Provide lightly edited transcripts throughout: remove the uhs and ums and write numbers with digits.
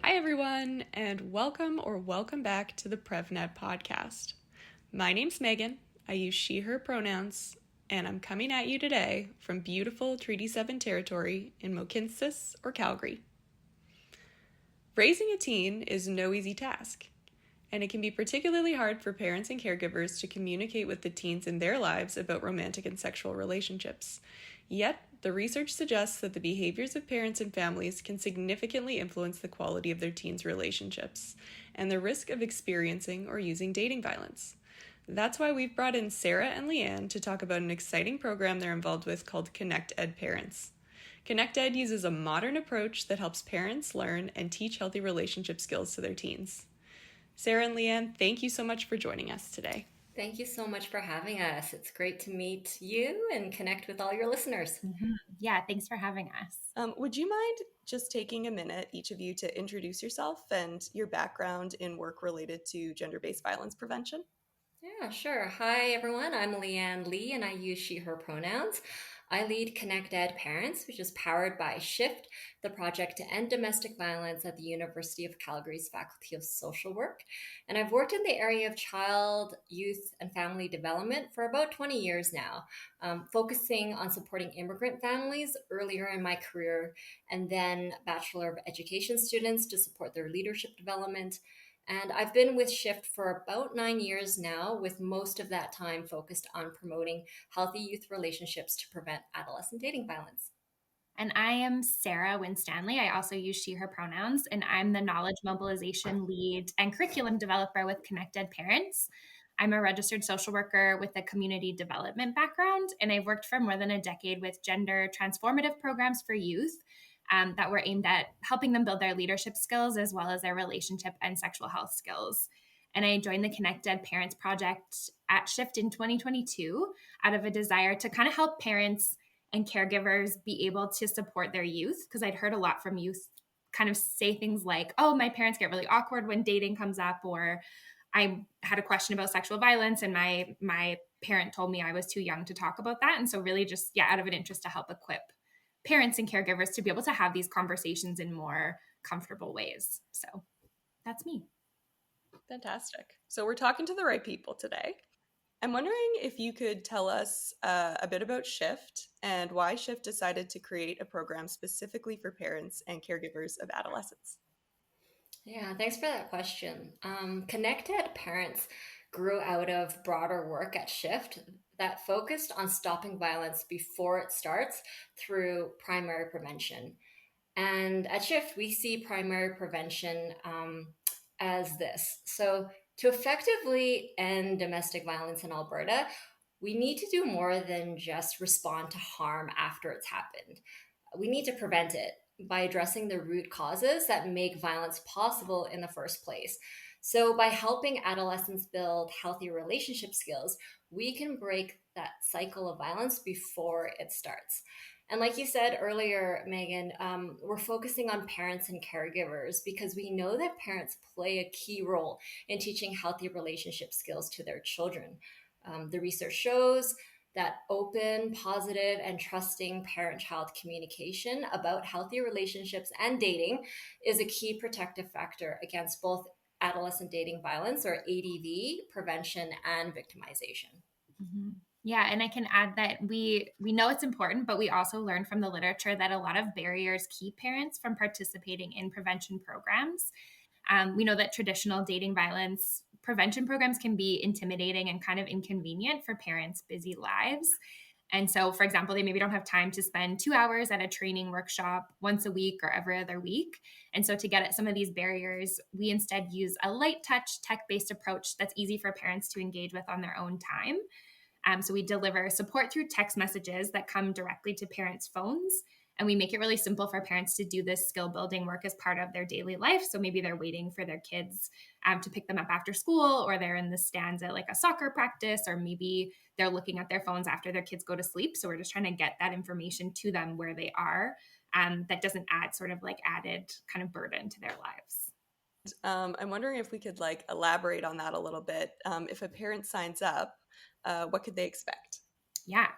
Hi, everyone, and welcome back to the PREVNet podcast. My name's Megan. I use she, her pronouns, and I'm coming at you today from beautiful Treaty 7 territory in Mohkinstsis or Calgary. Raising a teen is no easy task, and it can be particularly hard for parents and caregivers to communicate with the teens in their lives about romantic and sexual relationships. Yet, the research suggests that the behaviors of parents and families can significantly influence the quality of their teens' relationships and the risk of experiencing or using dating violence. That's why we've brought in Sarah and Lianne to talk about an exciting program they're involved with called Connect Ed Parents. Connect Ed uses a modern approach that helps parents learn and teach healthy relationship skills to their teens. Sarah and Lianne, thank you so much for joining us today. Thank you so much for having us. It's great to meet you and connect with all your listeners. Yeah, thanks for having us. Would you mind just taking a minute, each of you, to introduce yourself and your background in work related to gender-based violence prevention? Yeah, sure. Hi, everyone. I'm Lianne Lee, and I use she, her pronouns. I lead Connect Ed Parents, which is powered by SHIFT, the project to end domestic violence at the University of Calgary's Faculty of Social Work. And I've worked in the area of child, youth, and family development for about 20 years now, focusing on supporting immigrant families earlier in my career, and then Bachelor of Education students to support their leadership development. And I've been with Shift for about 9 years now, with most of that time focused on promoting healthy youth relationships to prevent adolescent dating violence. And I am Sarah Winstanley. I also use she, her pronouns, and I'm the knowledge mobilization lead and curriculum developer with Connect Ed Parents. I'm a registered social worker with a community development background, and I've worked for more than a decade with gender transformative programs for youth that were aimed at helping them build their leadership skills as well as their relationship and sexual health skills. And I joined the Connect Ed Parents project at Shift in 2022 out of a desire to kind of help parents and caregivers be able to support their youth, because I'd heard a lot from youth kind of say things like, oh, my parents get really awkward when dating comes up, or I had a question about sexual violence and my parent told me I was too young to talk about that. And so really just, out of an interest to help equip parents and caregivers to be able to have these conversations in more comfortable ways. So that's me. Fantastic. So we're talking to the right people today. I'm wondering if you could tell us a bit about Shift and why Shift decided to create a program specifically for parents and caregivers of adolescents. Yeah, thanks for that question. Connect Ed Parents grew out of broader work at Shift that focused on stopping violence before it starts through primary prevention. And at Shift, we see primary prevention as this. So, to effectively end domestic violence in Alberta, we need to do more than just respond to harm after it's happened. We need to prevent it by addressing the root causes that make violence possible in the first place. So, by helping adolescents build healthy relationship skills, we can break that cycle of violence before it starts. And like you said earlier, Megan, we're focusing on parents and caregivers because we know that parents play a key role in teaching healthy relationship skills to their children. The research shows that open, positive, and trusting parent-child communication about healthy relationships and dating is a key protective factor against both adolescent dating violence, or ADV, prevention and victimization. Mm-hmm. Yeah, and I can add that we know it's important, but we also learned from the literature that a lot of barriers keep parents from participating in prevention programs. We know that traditional dating violence prevention programs can be intimidating and kind of inconvenient for parents' busy lives. And so, for example, they maybe don't have time to spend 2 hours at a training workshop once a week or every other week. And so to get at some of these barriers, we instead use a light touch, tech-based approach that's easy for parents to engage with on their own time. So we deliver support through text messages that come directly to parents' phones. And we make it really simple for parents to do this skill building work as part of their daily life. So maybe they're waiting for their kids to pick them up after school, or they're in the stands at like a soccer practice, or maybe they're looking at their phones after their kids go to sleep. So we're just trying to get that information to them where they are. That doesn't add sort of like added kind of burden to their lives. I'm wondering if we could like elaborate on that a little bit. If a parent signs up, what could they expect? Yeah,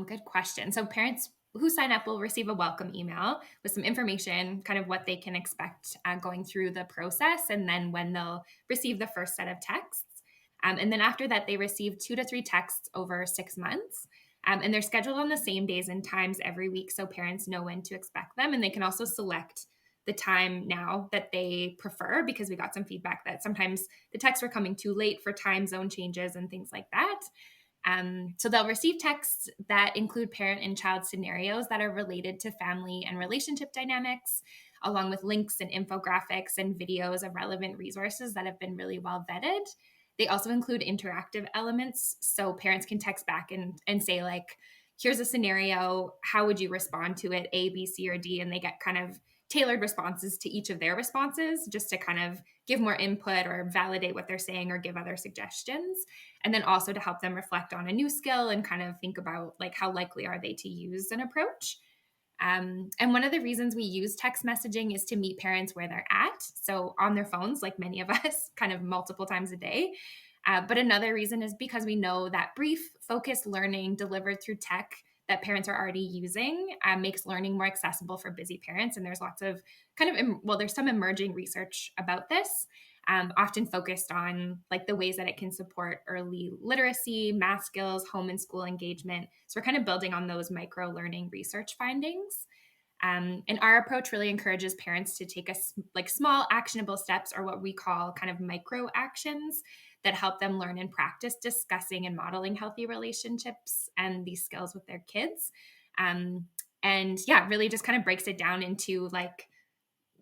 good question. So parents who sign up will receive a welcome email with some information, kind of what they can expect going through the process, and then when they'll receive the first set of texts. And then after that, they receive 2 to 3 texts over 6 months. And they're scheduled on the same days and times every week so parents know when to expect them. And they can also select the time now that they prefer, because we got some feedback that sometimes the texts were coming too late for time zone changes and things like that. So they'll receive texts that include parent and child scenarios that are related to family and relationship dynamics, along with links and infographics and videos of relevant resources that have been really well vetted. They also include interactive elements, so parents can text back and say, like, here's a scenario, how would you respond to it, A, B, C, or D? And they get kind of tailored responses to each of their responses, just to kind of give more input or validate what they're saying or give other suggestions. And then also to help them reflect on a new skill and kind of think about, like, how likely are they to use an approach. And one of the reasons we use text messaging is to meet parents where they're at. So on their phones, like many of us, kind of multiple times a day. But another reason is because we know that brief, focused learning delivered through tech that parents are already using makes learning more accessible for busy parents. And there's lots of there's some emerging research about this, often focused on like the ways that it can support early literacy, math skills, home and school engagement. So we're kind of building on those micro learning research findings. And our approach really encourages parents to take small actionable steps, or what we call kind of micro actions, that help them learn and practice discussing and modeling healthy relationships and these skills with their kids. And yeah, really just kind of breaks it down into like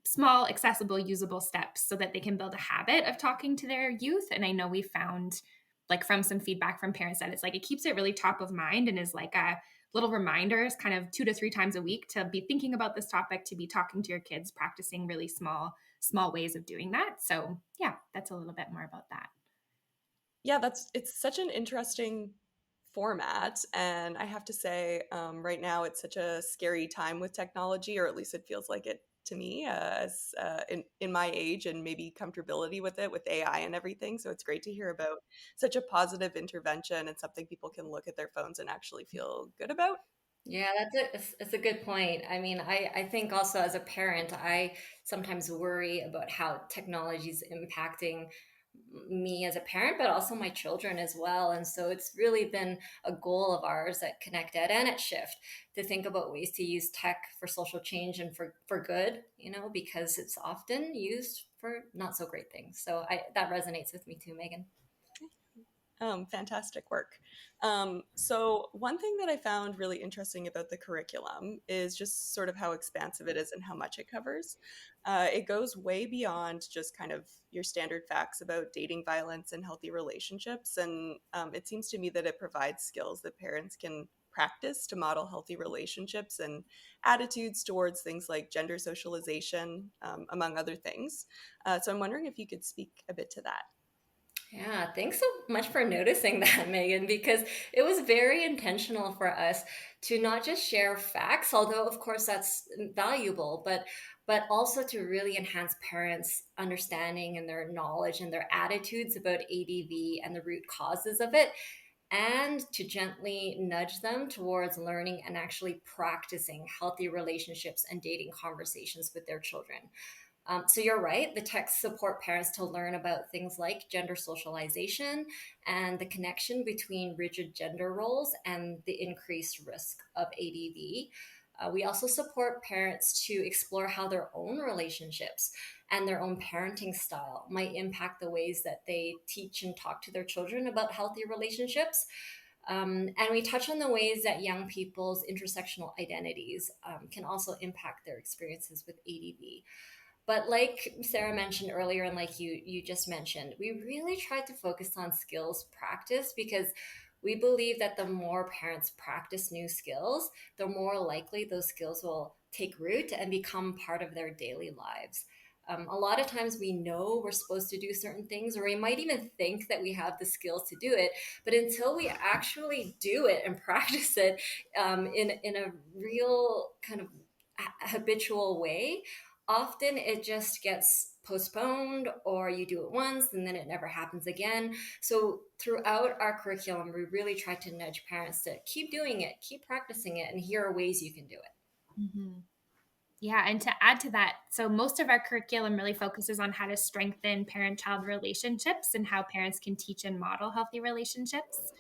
small, accessible, usable steps so that they can build a habit of talking to their youth. And I know we found, like, from some feedback from parents, that it's like it keeps it really top of mind and is like a little reminders kind of 2 to 3 times a week to be thinking about this topic, to be talking to your kids, practicing really small ways of doing that. So yeah, that's a little bit more about that. Yeah, it's such an interesting format, and I have to say, right now it's such a scary time with technology, or at least it feels like it to me, as in my age and maybe comfortability with it, with AI and everything. So it's great to hear about such a positive intervention and something people can look at their phones and actually feel good about. Yeah, it's a good point. I mean, I think also as a parent, I sometimes worry about how technology is impacting me as a parent, but also my children as well. And so it's really been a goal of ours at ConnectEd and at Shift to think about ways to use tech for social change and for good, because it's often used for not so great things. So that resonates with me too, Megan. Fantastic work. So one thing that I found really interesting about the curriculum is just sort of how expansive it is and how much it covers. It goes way beyond just kind of your standard facts about dating violence and healthy relationships. And it seems to me that it provides skills that parents can practice to model healthy relationships and attitudes towards things like gender socialization, among other things. So I'm wondering if you could speak a bit to that. Yeah, thanks so much for noticing that, Megan, because it was very intentional for us to not just share facts, although of course that's valuable, but also to really enhance parents' understanding and their knowledge and their attitudes about ADV and the root causes of it, and to gently nudge them towards learning and actually practicing healthy relationships and dating conversations with their children. So you're right, the texts support parents to learn about things like gender socialization and the connection between rigid gender roles and the increased risk of ADV. We also support parents to explore how their own relationships and their own parenting style might impact the ways that they teach and talk to their children about healthy relationships. And we touch on the ways that young people's intersectional identities can also impact their experiences with ADV. But like Sarah mentioned earlier, and like you just mentioned, we really tried to focus on skills practice because we believe that the more parents practice new skills, the more likely those skills will take root and become part of their daily lives. A lot of times we know we're supposed to do certain things, or we might even think that we have the skills to do it, but until we actually do it and practice it in a real kind of habitual way, often it just gets postponed, or you do it once and then it never happens again. So throughout our curriculum, we really try to nudge parents to keep doing it, keep practicing it, and here are ways you can do it. Mm-hmm. Yeah, and to add to that, so most of our curriculum really focuses on how to strengthen parent-child relationships and how parents can teach and model healthy relationships.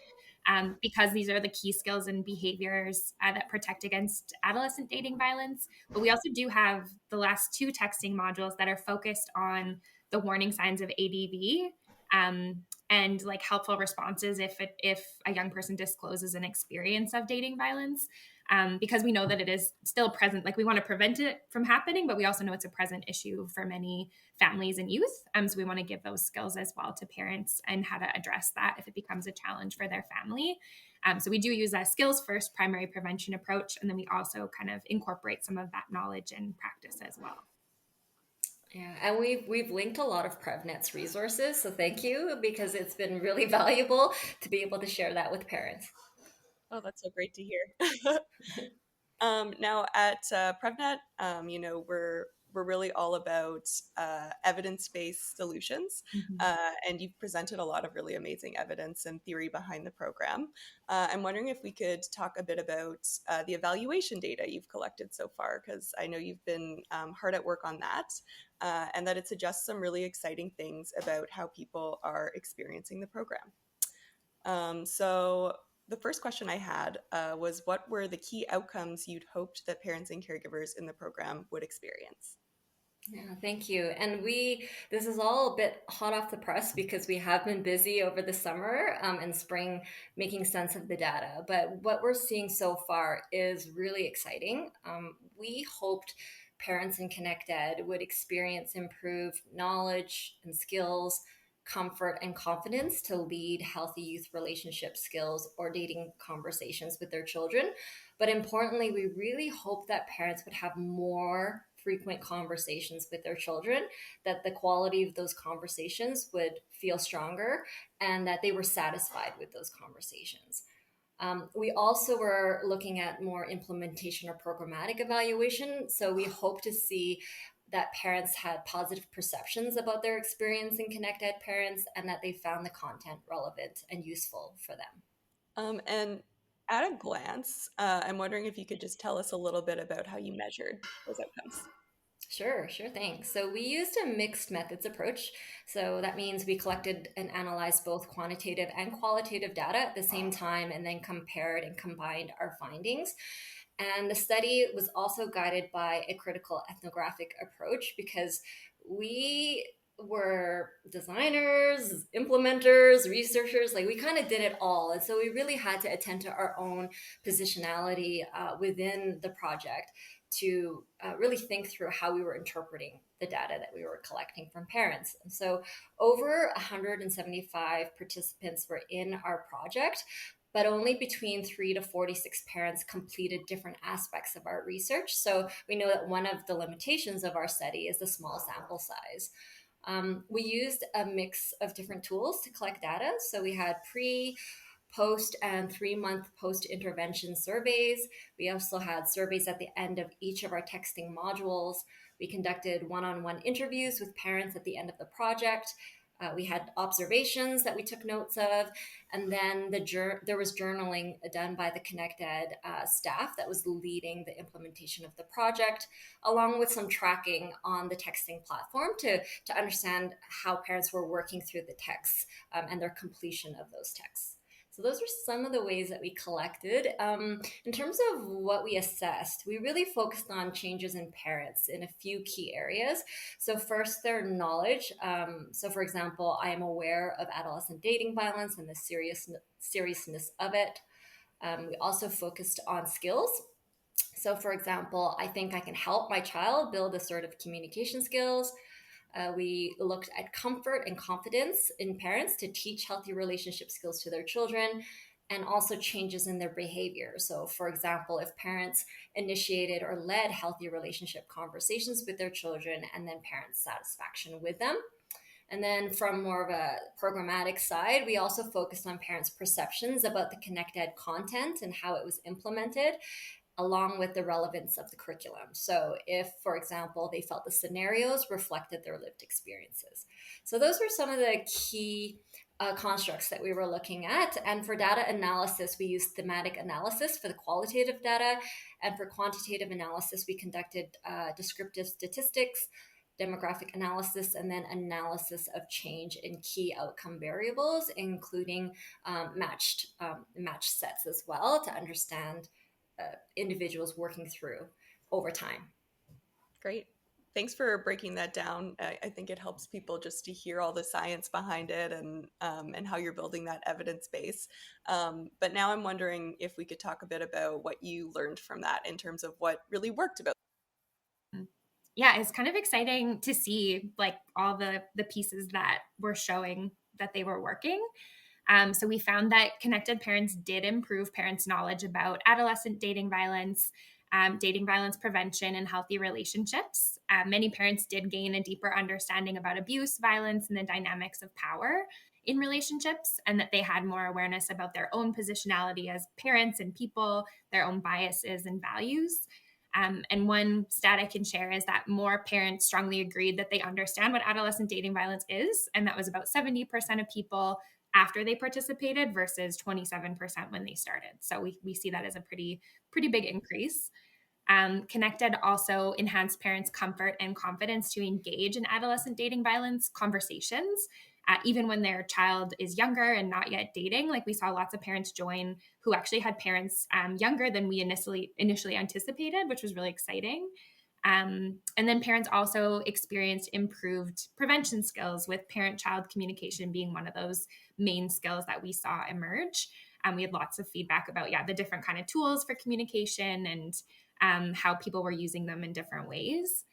Because these are the key skills and behaviors that protect against adolescent dating violence. But we also do have the last two texting modules that are focused on the warning signs of ADV, and like helpful responses if a young person discloses an experience of dating violence. Because we know that it is still present. Like we want to prevent it from happening, but we also know it's a present issue for many families and youth. So we want to give those skills as well to parents and how to address that if it becomes a challenge for their family. So we do use that skills first primary prevention approach, and then we also kind of incorporate some of that knowledge and practice as well. Yeah, and we've linked a lot of PREVNet's resources, so thank you, because it's been really valuable to be able to share that with parents. Oh, that's so great to hear. Now at PrevNet, we're really all about evidence-based solutions, and you've presented a lot of really amazing evidence and theory behind the program. I'm wondering if we could talk a bit about the evaluation data you've collected so far, because I know you've been hard at work on that, and that it suggests some really exciting things about how people are experiencing the program. So the first question I had was, what were the key outcomes you'd hoped that parents and caregivers in the program would experience? Yeah, thank you. And this is all a bit hot off the press because we have been busy over the summer and spring making sense of the data. But what we're seeing so far is really exciting. We hoped parents in ConnectEd would experience improved knowledge and skills, comfort and confidence to lead healthy youth relationship skills or dating conversations with their children. But importantly, we really hope that parents would have more frequent conversations with their children, that the quality of those conversations would feel stronger, and that they were satisfied with those conversations. We also were looking at more implementation or programmatic evaluation. So we hope to see that parents had positive perceptions about their experience in ConnectEd parents, and that they found the content relevant and useful for them. And at a glance, I'm wondering if you could just tell us a little bit about how you measured those outcomes. Sure thing. So we used a mixed methods approach. So that means we collected and analyzed both quantitative and qualitative data at the same time, and then compared and combined our findings. And the study was also guided by a critical ethnographic approach because we were designers, implementers, researchers, like we kind of did it all. And so we really had to attend to our own positionality within the project to really think through how we were interpreting the data that we were collecting from parents. And so over 175 participants were in our project, but only between 3 to 46 parents completed different aspects of our research. So we know that one of the limitations of our study is the small sample size. We used a mix of different tools to collect data. So we had post, and 3-month post intervention surveys. We also had surveys at the end of each of our texting modules. We conducted one-on-one interviews with parents at the end of the project. We had observations that we took notes of, and then there was journaling done by the ConnectEd staff that was leading the implementation of the project, along with some tracking on the texting platform to understand how parents were working through the texts and their completion of those texts. So those are some of the ways that we collected. In terms of what we assessed, we really focused on changes in parents in a few key areas. So first, their knowledge. So for example, I am aware of adolescent dating violence and the seriousness of it. We also focused on skills. So for example, I think I can help my child build assertive communication skills. We looked at comfort and confidence in parents to teach healthy relationship skills to their children, and also changes in their behavior. So, for example, if parents initiated or led healthy relationship conversations with their children, and then parents' satisfaction with them. And then from more of a programmatic side, we also focused on parents' perceptions about the ConnectEd content and how it was implemented. along with the relevance of the curriculum. So if, for example, they felt the scenarios reflected their lived experiences. So those were some of the key constructs that we were looking at. And for data analysis, we used thematic analysis for the qualitative data. And for quantitative analysis, we conducted descriptive statistics, demographic analysis, and then analysis of change in key outcome variables, including matched sets as well, to understand individuals working through over time. Great. Thanks for breaking that down. I think it helps people just to hear all the science behind it and how you're building that evidence base. But now I'm wondering if we could talk a bit about what you learned from that in terms of what really worked about. Yeah, it's kind of exciting to see like all the pieces that were showing that they were working. So we found that connected parents did improve parents' knowledge about adolescent dating violence prevention, and healthy relationships. Many parents did gain a deeper understanding about abuse, violence, and the dynamics of power in relationships, and that they had more awareness about their own positionality as parents and people, their own biases and values. And one stat I can share is that more parents strongly agreed that they understand what adolescent dating violence is. And that was about 70% of people after they participated versus 27% when they started. So we see that as a pretty big increase. Connected also enhanced parents' comfort and confidence to engage in adolescent dating violence conversations, even when their child is younger and not yet dating. Like we saw lots of parents join who actually had parents younger than we initially anticipated, which was really exciting. And then parents also experienced improved prevention skills, with parent-child communication being one of those main skills that we saw emerge. We had lots of feedback about, the different kind of tools for communication and how people were using them in different ways.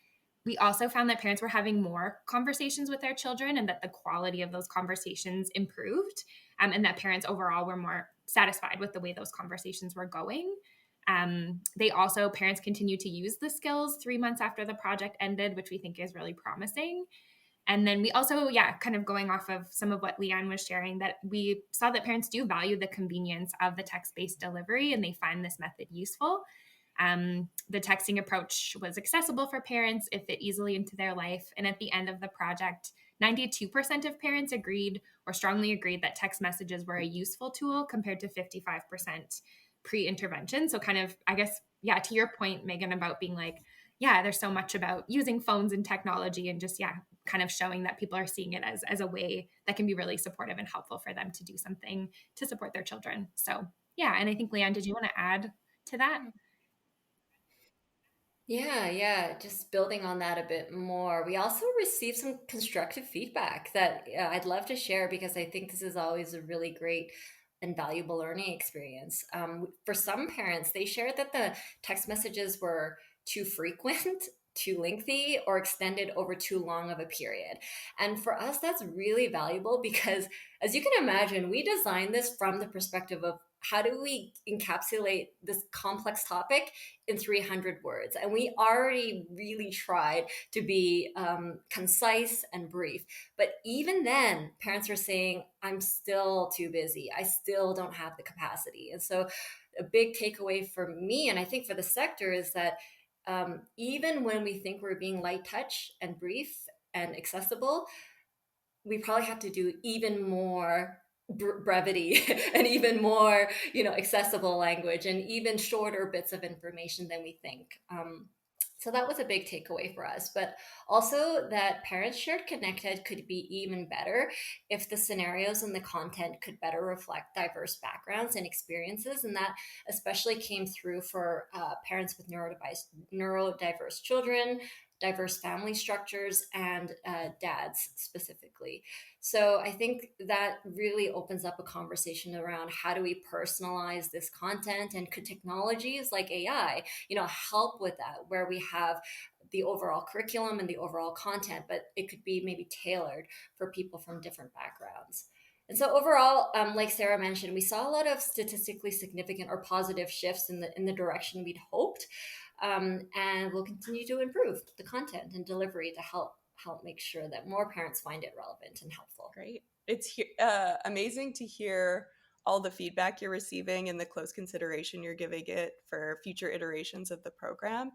We also found that parents were having more conversations with their children and that the quality of those conversations improved, and that parents overall were more satisfied with the way those conversations were going. Parents continue to use the skills 3 months after the project ended, which we think is really promising. And then we also, kind of going off of some of what Lianne was sharing, that we saw that parents do value the convenience of the text-based delivery and they find this method useful. The texting approach was accessible for parents. It fit easily into their life. And at the end of the project, 92% of parents agreed or strongly agreed that text messages were a useful tool, compared to 55% pre-intervention. So kind of, I guess, to your point, Megan, about being like, there's so much about using phones and technology and just, kind of showing that people are seeing it as a way that can be really supportive and helpful for them to do something to support their children. So, and I think, Lianne, did you want to add to that? Yeah. Just building on that a bit more. We also received some constructive feedback that I'd love to share, because I think this is always a really great and valuable learning experience. For some parents, they shared that the text messages were too frequent, too lengthy, or extended over too long of a period. And for us, that's really valuable because, as you can imagine, we designed this from the perspective of how do we encapsulate this complex topic in 300 words? And we already really tried to be concise and brief. But even then, parents are saying, I'm still too busy. I still don't have the capacity. And so a big takeaway for me, and I think for the sector, is that even when we think we're being light touch and brief and accessible, we probably have to do even more brevity and even more, accessible language and even shorter bits of information than we think. So that was a big takeaway for us, but also that parents shared connected could be even better if the scenarios and the content could better reflect diverse backgrounds and experiences. And that especially came through for parents with neurodiverse children, diverse family structures, and dads specifically. So I think that really opens up a conversation around how do we personalize this content, and could technologies like AI, help with that, where we have the overall curriculum and the overall content, but it could be maybe tailored for people from different backgrounds. And so overall, like Sarah mentioned, we saw a lot of statistically significant or positive shifts in the direction we'd hoped. And we'll continue to improve the content and delivery to help make sure that more parents find it relevant and helpful. Great. It's amazing to hear all the feedback you're receiving and the close consideration you're giving it for future iterations of the program.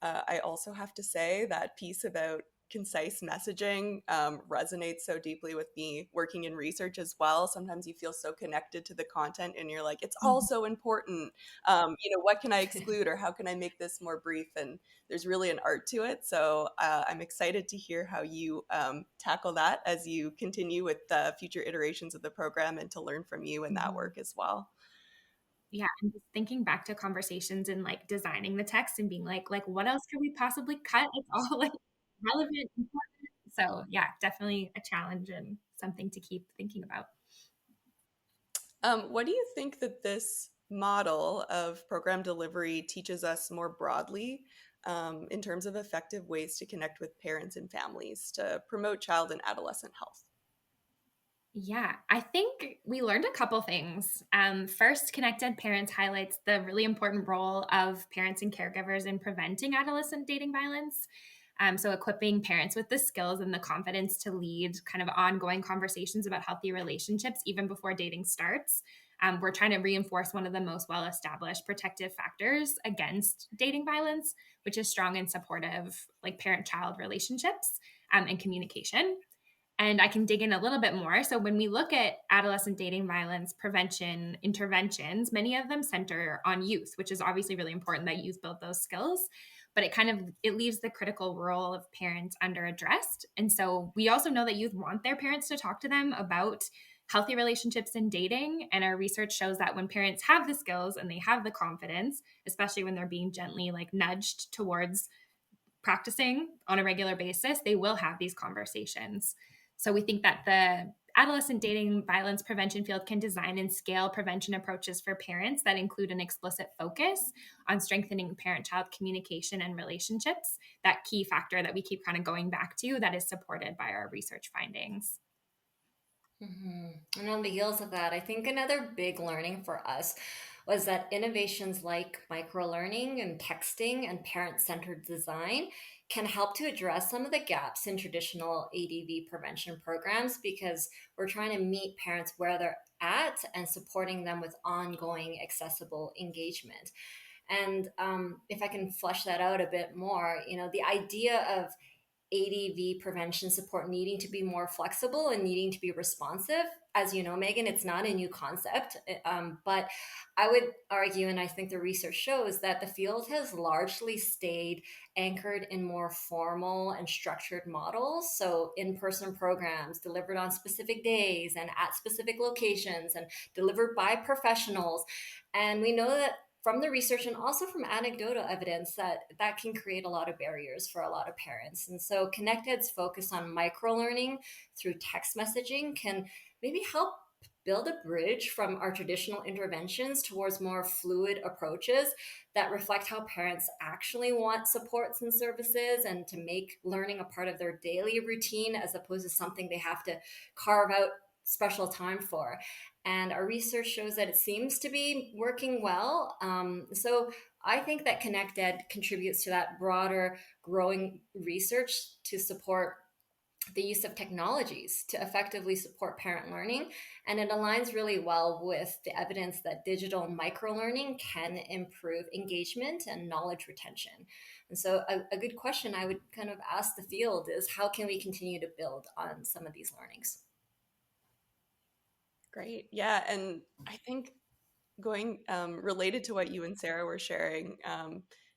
I also have to say that piece about concise messaging resonates so deeply with me working in research as well. Sometimes you feel so connected to the content and you're like, it's all so important. What can I exclude or how can I make this more brief? And there's really an art to it. So I'm excited to hear how you tackle that as you continue with future iterations of the program and to learn from you in that work as well. Yeah, and just thinking back to conversations and like designing the text and being like what else could we possibly cut? It's all like relevant, important. So yeah, definitely a challenge and something to keep thinking about. What do you think that this model of program delivery teaches us more broadly in terms of effective ways to connect with parents and families to promote child and adolescent health? Yeah, I think we learned a couple things. First, Connected Parents highlights the really important role of parents and caregivers in preventing adolescent dating violence. So, equipping parents with the skills and the confidence to lead kind of ongoing conversations about healthy relationships even before dating starts. We're trying to reinforce one of the most well established protective factors against dating violence, which is strong and supportive, like parent child relationships and communication. And I can dig in a little bit more. So when we look at adolescent dating violence prevention interventions, many of them center on youth, which is obviously really important that youth build those skills, but it leaves the critical role of parents underaddressed. And so we also know that youth want their parents to talk to them about healthy relationships and dating. And our research shows that when parents have the skills and they have the confidence, especially when they're being gently like nudged towards practicing on a regular basis, they will have these conversations. So we think that the adolescent dating violence prevention field can design and scale prevention approaches for parents that include an explicit focus on strengthening parent-child communication and relationships, that key factor that we keep kind of going back to that is supported by our research findings. And on the heels of that, I think another big learning for us was that innovations like microlearning and texting and parent centered design can help to address some of the gaps in traditional ADV prevention programs because we're trying to meet parents where they're at and supporting them with ongoing accessible engagement. And if I can flesh that out a bit more, the idea of ADV prevention support needing to be more flexible and needing to be responsive. As you know, Megan, it's not a new concept, but I would argue, and I think the research shows that the field has largely stayed anchored in more formal and structured models. So, in person programs delivered on specific days and at specific locations and delivered by professionals. And we know that from the research and also from anecdotal evidence that can create a lot of barriers for a lot of parents. And so Connected's focus on microlearning through text messaging can maybe help build a bridge from our traditional interventions towards more fluid approaches that reflect how parents actually want supports and services and to make learning a part of their daily routine as opposed to something they have to carve out special time for. And our research shows that it seems to be working well. So I think that ConnectEd contributes to that broader growing research to support the use of technologies to effectively support parent learning. And it aligns really well with the evidence that digital microlearning can improve engagement and knowledge retention. And so a good question I would kind of ask the field is how can we continue to build on some of these learnings? Great. Yeah. And I think going related to what you and Sarah were sharing,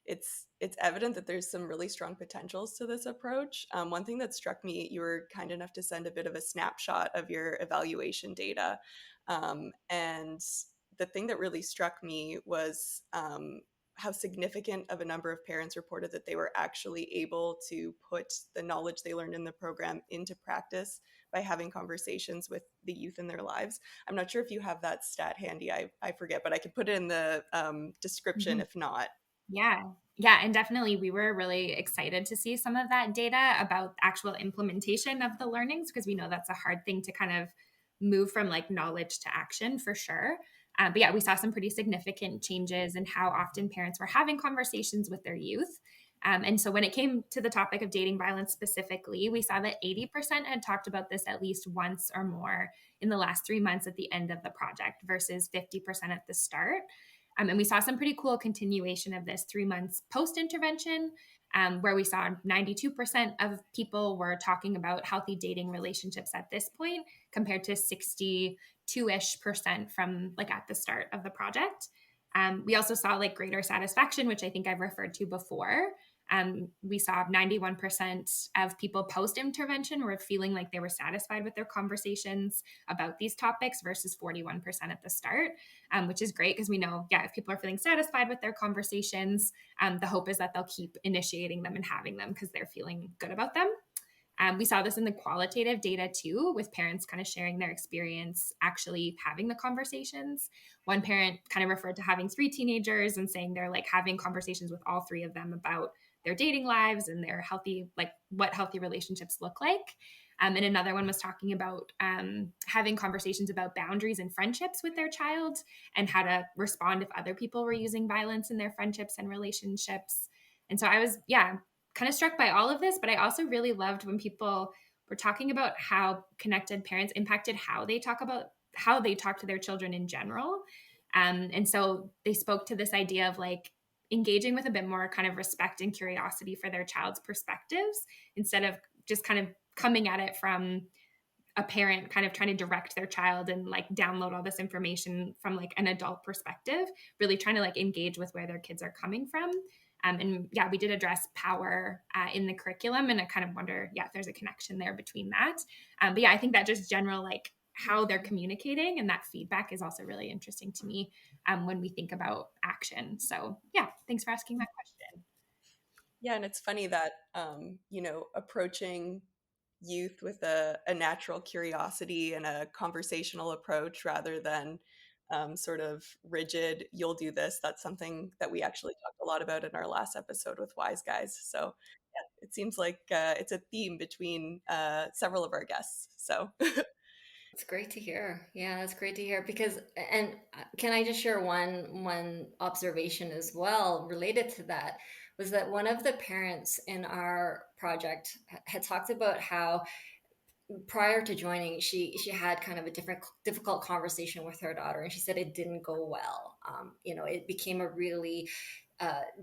it's evident that there's some really strong potentials to this approach. One thing that struck me, you were kind enough to send a bit of a snapshot of your evaluation data, and the thing that really struck me was how significant of a number of parents reported that they were actually able to put the knowledge they learned in the program into practice by having conversations with the youth in their lives. I'm not sure if you have that stat handy. I forget, but I could put it in the description if not. Yeah. Yeah. And definitely, we were really excited to see some of that data about actual implementation of the learnings because we know that's a hard thing to kind of move from like knowledge to action for sure. But yeah, we saw some pretty significant changes in how often parents were having conversations with their youth. And so when it came to the topic of dating violence specifically, we saw that 80% had talked about this at least once or more in the last 3 months at the end of the project versus 50% at the start. And we saw some pretty cool continuation of this 3 months post intervention, where we saw 92% of people were talking about healthy dating relationships at this point, compared to 62-ish% from like at the start of the project. We also saw like greater satisfaction, which I think I've referred to before. We saw 91% of people post intervention were feeling like they were satisfied with their conversations about these topics versus 41% at the start, which is great because we know, if people are feeling satisfied with their conversations, the hope is that they'll keep initiating them and having them because they're feeling good about them. We saw this in the qualitative data too, with parents kind of sharing their experience actually having the conversations. One parent kind of referred to having 3 teenagers and saying they're like having conversations with all 3 of them about their dating lives and their healthy, like what healthy relationships look like. And another one was talking about having conversations about boundaries and friendships with their child and how to respond if other people were using violence in their friendships and relationships. And so I was, kind of struck by all of this, but I also really loved when people were talking about how connected parents impacted how they talk to their children in general. And so they spoke to this idea of like engaging with a bit more kind of respect and curiosity for their child's perspectives instead of just kind of coming at it from a parent kind of trying to direct their child and like download all this information from like an adult perspective, really trying to like engage with where their kids are coming from. And we did address power in the curriculum, and I kind of wonder, if there's a connection there between that. But I think that just general like how they're communicating and that feedback is also really interesting to me when we think about action. So thanks for asking that question. Yeah, and it's funny that approaching youth with a natural curiosity and a conversational approach rather than sort of rigid, you'll do this. That's something that we actually talked a lot about in our last episode with Wise Guys. So it seems like it's a theme between several of our guests. So It's great to hear. Yeah, it's great to hear because, and can I just share one observation as well related to that, was that one of the parents in our project had talked about how prior to joining, she had kind of a difficult conversation with her daughter, and she said it didn't go well. It became a really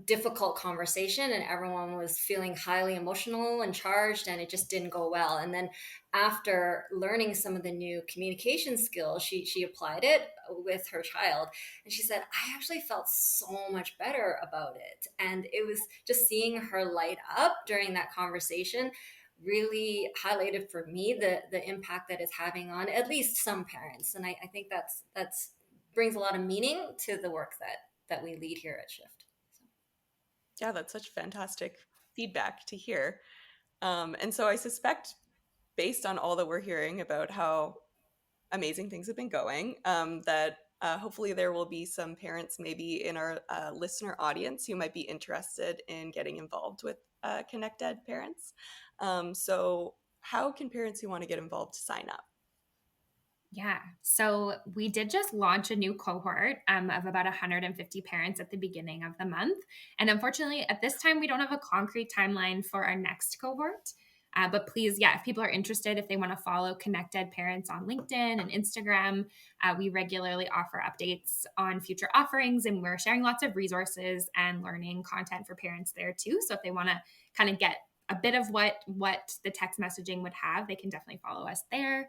difficult conversation, and everyone was feeling highly emotional and charged, and it just didn't go well. And then after learning some of the new communication skills, she applied it with her child, and she said, I actually felt so much better about it. And it was just seeing her light up during that conversation really highlighted for me the impact that it's having on at least some parents. And I think that's brings a lot of meaning to the work that we lead here at Shift. Yeah, that's such fantastic feedback to hear. And so I suspect, based on all that we're hearing about how amazing things have been going, that hopefully there will be some parents maybe in our listener audience who might be interested in getting involved with ConnectEd parents. So how can parents who want to get involved sign up? Yeah. So we did just launch a new cohort of about 150 parents at the beginning of the month. And unfortunately, at this time, we don't have a concrete timeline for our next cohort. But please, if people are interested, if they want to follow ConnectEd Parents on LinkedIn and Instagram, we regularly offer updates on future offerings, and we're sharing lots of resources and learning content for parents there too. So if they want to kind of get a bit of what the text messaging would have, they can definitely follow us there.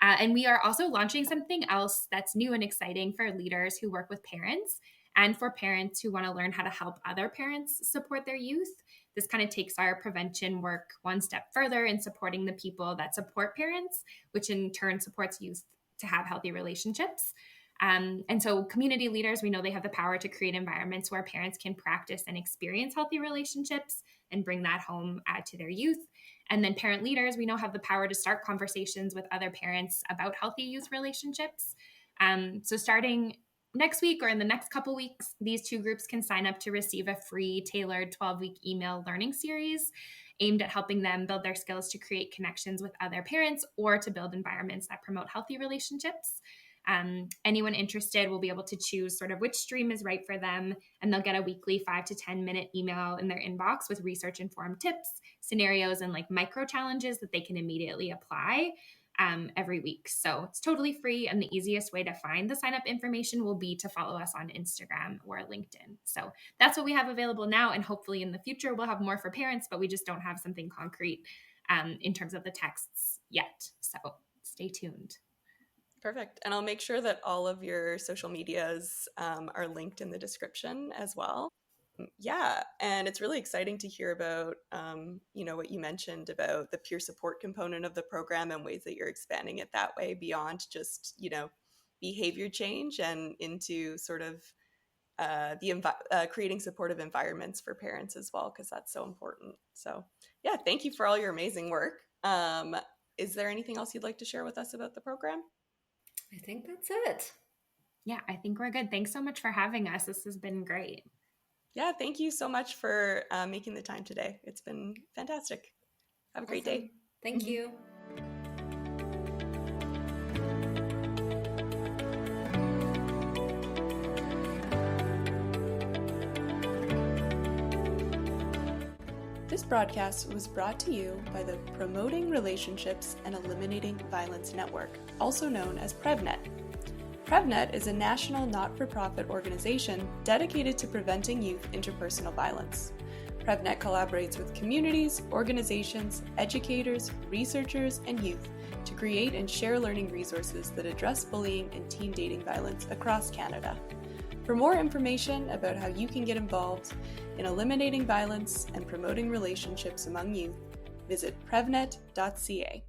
And we are also launching something else that's new and exciting for leaders who work with parents and for parents who want to learn how to help other parents support their youth. This kind of takes our prevention work one step further in supporting the people that support parents, which in turn supports youth to have healthy relationships. And so community leaders, we know they have the power to create environments where parents can practice and experience healthy relationships and bring that home to their youth. And then parent leaders, we know, have the power to start conversations with other parents about healthy youth relationships. So starting next week or in the next couple weeks, these two groups can sign up to receive a free tailored 12-week email learning series aimed at helping them build their skills to create connections with other parents or to build environments that promote healthy relationships. Anyone interested will be able to choose sort of which stream is right for them, and they'll get a weekly 5 to 10 minute email in their inbox with research informed tips, scenarios, and like micro challenges that they can immediately apply every week. So it's totally free, and the easiest way to find the sign up information will be to follow us on Instagram or LinkedIn. So that's what we have available now, and hopefully in the future we'll have more for parents, but we just don't have something concrete in terms of the texts yet. So stay tuned. Perfect. And I'll make sure that all of your social medias are linked in the description as well. Yeah, and it's really exciting to hear about, what you mentioned about the peer support component of the program and ways that you're expanding it that way beyond just, behavior change and into sort of creating supportive environments for parents as well, because that's so important. So, yeah, thank you for all your amazing work. Is there anything else you'd like to share with us about the program? I think that's it. Yeah, I think we're good. Thanks so much for having us. This has been great. Yeah, thank you so much for making the time today. It's been fantastic. Have a great day. Thank you. This broadcast was brought to you by the Promoting Relationships and Eliminating Violence Network, also known as PREVNet. PREVNet is a national not-for-profit organization dedicated to preventing youth interpersonal violence. PREVNet collaborates with communities, organizations, educators, researchers, and youth to create and share learning resources that address bullying and teen dating violence across Canada. For more information about how you can get involved in eliminating violence and promoting relationships among youth, visit prevnet.ca.